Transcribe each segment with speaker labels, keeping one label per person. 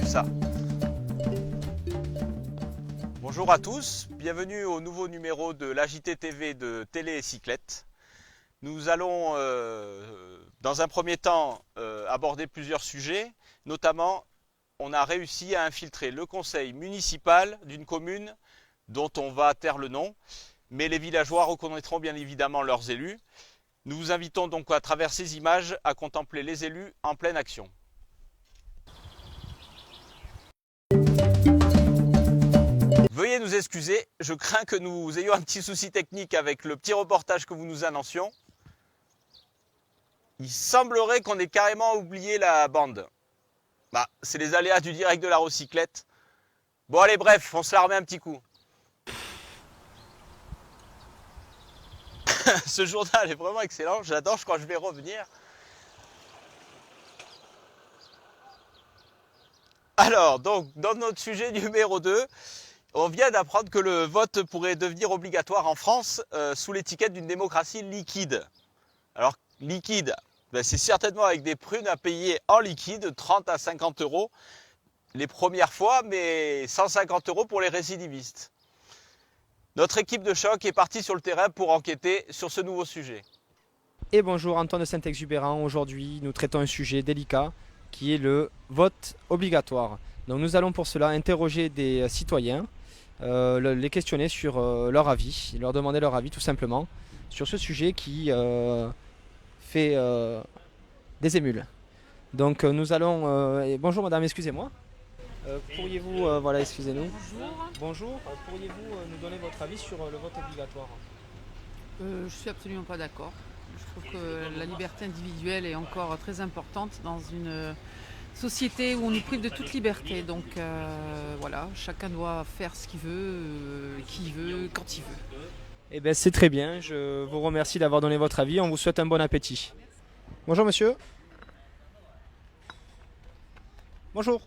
Speaker 1: ça. Bonjour à tous, bienvenue au nouveau numéro de l'AJT TV de Télé et Cyclette. Nous allons dans un premier temps aborder plusieurs sujets, notamment on a réussi à infiltrer le conseil municipal d'une commune dont on va taire le nom, mais les villageois reconnaîtront bien évidemment leurs élus. Nous vous invitons donc à travers ces images à contempler les élus en pleine action. Veuillez nous excuser, je crains que nous ayons un petit souci technique avec le petit reportage que vous nous annoncions. Il semblerait qu'on ait carrément oublié la bande. Bah, c'est les aléas du direct de la recyclette. Bon allez, bref, on se la remet un petit coup. Ce journal est vraiment excellent, j'adore, je crois que je vais revenir. Alors, donc, dans notre sujet numéro 2, on vient d'apprendre que le vote pourrait devenir obligatoire en France sous l'étiquette d'une démocratie liquide. Alors, liquide, ben, c'est certainement avec des prunes à payer en liquide, 30 à 50 euros les premières fois, mais 150 euros pour les récidivistes. Notre équipe de choc est partie sur le terrain pour enquêter sur ce nouveau sujet.
Speaker 2: Et bonjour, Antoine de Saint-Exupéran. Aujourd'hui, nous traitons un sujet délicat qui est le vote obligatoire. Donc nous allons pour cela interroger des citoyens, les questionner sur leur avis, leur demander leur avis tout simplement sur ce sujet qui fait des émules. Donc nous allons... bonjour madame, excusez-moi. Pourriez-vous... voilà, excusez-nous. Bonjour, pourriez-vous nous donner votre avis sur le vote obligatoire ?
Speaker 3: Je suis absolument pas d'accord. Je trouve que la liberté individuelle est encore très importante dans une société où on nous prive de toute liberté. Donc voilà, chacun doit faire ce qu'il veut, qui il veut, quand il veut.
Speaker 2: Eh bien c'est très bien, je vous remercie d'avoir donné votre avis, on vous souhaite un bon appétit. Bonjour monsieur. Bonjour.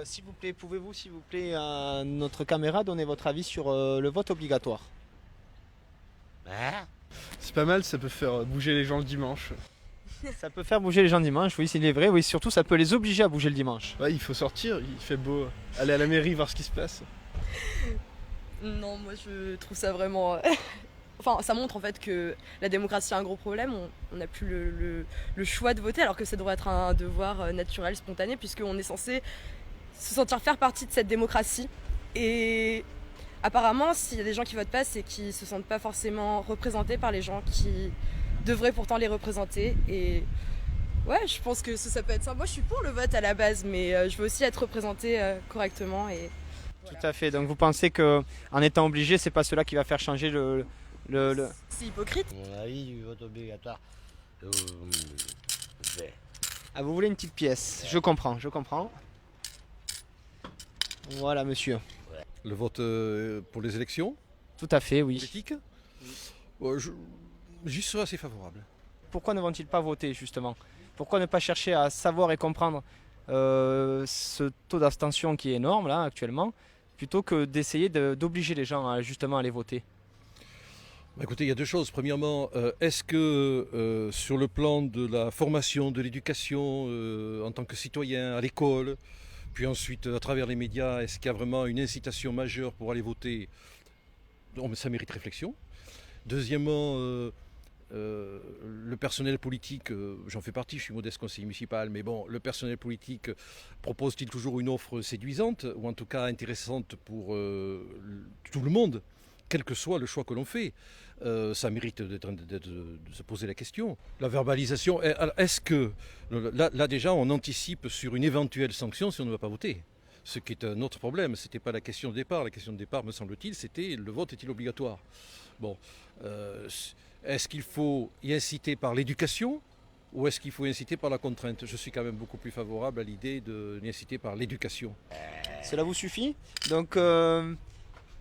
Speaker 2: S'il vous plaît, pouvez-vous s'il vous plaît à notre caméra donner votre avis sur le vote obligatoire ?
Speaker 4: C'est pas mal, ça peut faire bouger les gens le dimanche.
Speaker 2: Ça peut faire bouger les gens dimanche, oui, c'est vrai, oui, surtout ça peut les obliger à bouger le dimanche.
Speaker 4: Ouais, il faut sortir, il fait beau. Aller à la mairie voir ce qui se passe.
Speaker 5: Non, moi je trouve ça vraiment... Enfin, ça montre en fait que la démocratie a un gros problème. On n'a plus le choix de voter alors que ça devrait être un devoir naturel, spontané, puisqu'on est censé se sentir faire partie de cette démocratie. Et apparemment, s'il y a des gens qui votent pas, c'est qu'ils se sentent pas forcément représentés par les gens qui devraient pourtant les représenter. Et ouais, je pense que ça peut être ça. Moi, je suis pour le vote à la base, mais je veux aussi être représentée correctement. Et
Speaker 2: voilà. Tout à fait. Donc vous pensez que en étant obligé, c'est pas cela qui va faire changer le...
Speaker 5: C'est hypocrite.
Speaker 6: Mon avis du vote obligatoire.
Speaker 2: Ah, vous voulez une petite pièce ? Je comprends, je comprends. Voilà, monsieur.
Speaker 7: Le vote pour les élections
Speaker 2: Tout à fait, oui.
Speaker 7: politiques, j'y serais assez favorable.
Speaker 2: Pourquoi ne vont-ils pas voter, justement ? Pourquoi ne pas chercher à savoir et comprendre ce taux d'abstention qui est énorme, là, actuellement, plutôt que d'essayer d'obliger les gens, justement, à aller voter ?
Speaker 7: Bah, écoutez, il y a deux choses. Premièrement, est-ce que sur le plan de la formation, de l'éducation en tant que citoyen à l'école, puis ensuite à travers les médias, est-ce qu'il y a vraiment une incitation majeure pour aller voter ? Donc, ça mérite réflexion. Deuxièmement, le personnel politique, j'en fais partie, je suis modeste conseiller municipal, mais bon, le personnel politique propose-t-il toujours une offre séduisante, ou en tout cas intéressante pour tout le monde ? Quel que soit le choix que l'on fait, ça mérite de se poser la question. La verbalisation, est-ce que, là déjà on anticipe sur une éventuelle sanction si on ne va pas voter ? Ce qui est un autre problème, ce n'était pas la question de départ. La question de départ, me semble-t-il, c'était le vote est-il obligatoire ? Bon, est-ce qu'il faut y inciter par l'éducation ou est-ce qu'il faut y inciter par la contrainte ? Je suis quand même beaucoup plus favorable à l'idée de inciter par l'éducation.
Speaker 2: Cela vous suffit ? Donc...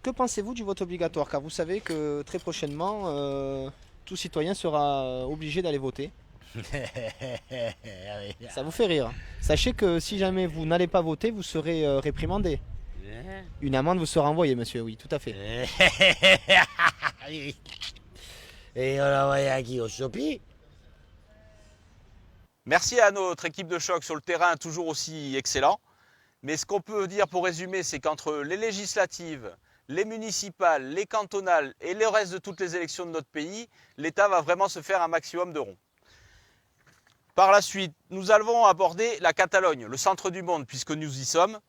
Speaker 2: que pensez-vous du vote obligatoire ? Car vous savez que très prochainement, tout citoyen sera obligé d'aller voter. Ça vous fait rire. Sachez que si jamais vous n'allez pas voter, vous serez réprimandé. Une amende vous sera envoyée, monsieur, oui, tout à fait.
Speaker 6: Et on l'a envoyé à qui ? Au Sopi ?
Speaker 1: Merci à notre équipe de choc sur le terrain, toujours aussi excellent. Mais ce qu'on peut dire pour résumer, c'est qu'entre les législatives, les municipales, les cantonales et le reste de toutes les élections de notre pays, l'État va vraiment se faire un maximum de ronds. Par la suite, nous allons aborder la Catalogne, le centre du monde, puisque nous y sommes.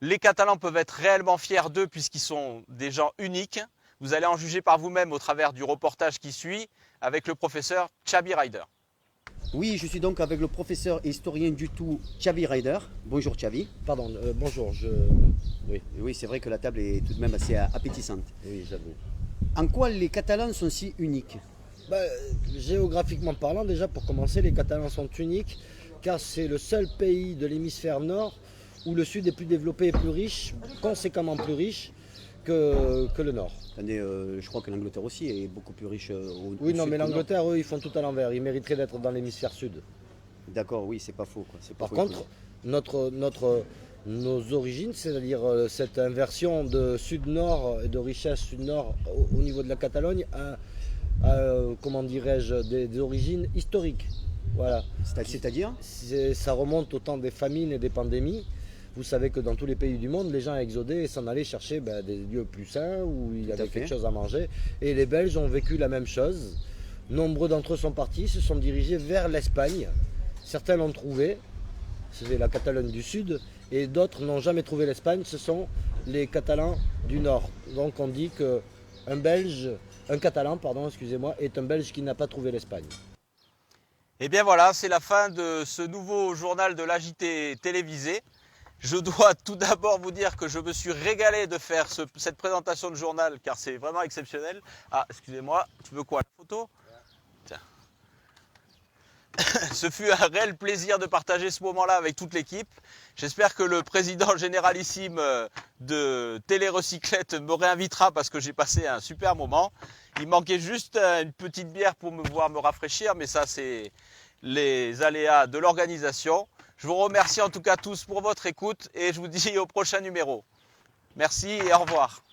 Speaker 1: Les Catalans peuvent être réellement fiers d'eux puisqu'ils sont des gens uniques. Vous allez en juger par vous-même au travers du reportage qui suit avec le professeur Xavi Ryder.
Speaker 8: Oui, je suis donc avec le professeur et historien du tout Xavi Ryder. Bonjour Xavi.
Speaker 6: Pardon, bonjour,
Speaker 8: Oui, c'est vrai que la table est tout de même assez appétissante.
Speaker 6: Oui, j'avoue.
Speaker 8: En quoi les Catalans sont si uniques?
Speaker 6: Géographiquement parlant, déjà pour commencer, les Catalans sont uniques car c'est le seul pays de l'hémisphère nord où le sud est plus développé et plus riche, conséquemment plus riche que le nord.
Speaker 8: Attendez, je crois que l'Angleterre aussi est beaucoup plus riche au
Speaker 6: Oui, non,
Speaker 8: sud
Speaker 6: mais
Speaker 8: que au nord.
Speaker 6: l'Angleterre, eux, ils font tout à l'envers. Ils mériteraient d'être dans l'hémisphère sud.
Speaker 8: D'accord, oui, c'est pas faux, quoi. C'est pas
Speaker 6: Par
Speaker 8: faux,
Speaker 6: contre, nos origines, c'est-à-dire cette inversion de sud-nord et de richesse sud-nord au niveau de la Catalogne, comment dirais-je, des origines historiques. Voilà.
Speaker 8: c'est-à-dire
Speaker 6: Ça remonte au temps des famines et des pandémies. Vous savez que dans tous les pays du monde, les gens exodaient et s'en allaient chercher des lieux plus sains où il y avait quelque chose à manger. Et les Belges ont vécu la même chose. Nombreux d'entre eux sont partis, se sont dirigés vers l'Espagne. Certains l'ont trouvé, c'est la Catalogne du Sud, et d'autres n'ont jamais trouvé l'Espagne, ce sont les Catalans du Nord. Donc on dit qu'un Catalan, excusez-moi, est un Belge qui n'a pas trouvé l'Espagne.
Speaker 1: Et bien voilà, c'est la fin de ce nouveau journal de l'AJT télévisé. Je dois tout d'abord vous dire que je me suis régalé de faire cette présentation de journal car c'est vraiment exceptionnel. Ah, excusez-moi, tu veux quoi, la photo? Tiens. Ce fut un réel plaisir de partager ce moment-là avec toute l'équipe. J'espère que le président généralissime de Télé Recyclette me réinvitera parce que j'ai passé un super moment. Il manquait juste une petite bière pour me voir me rafraîchir, mais ça c'est les aléas de l'organisation. Je vous remercie en tout cas tous pour votre écoute et je vous dis au prochain numéro. Merci et au revoir.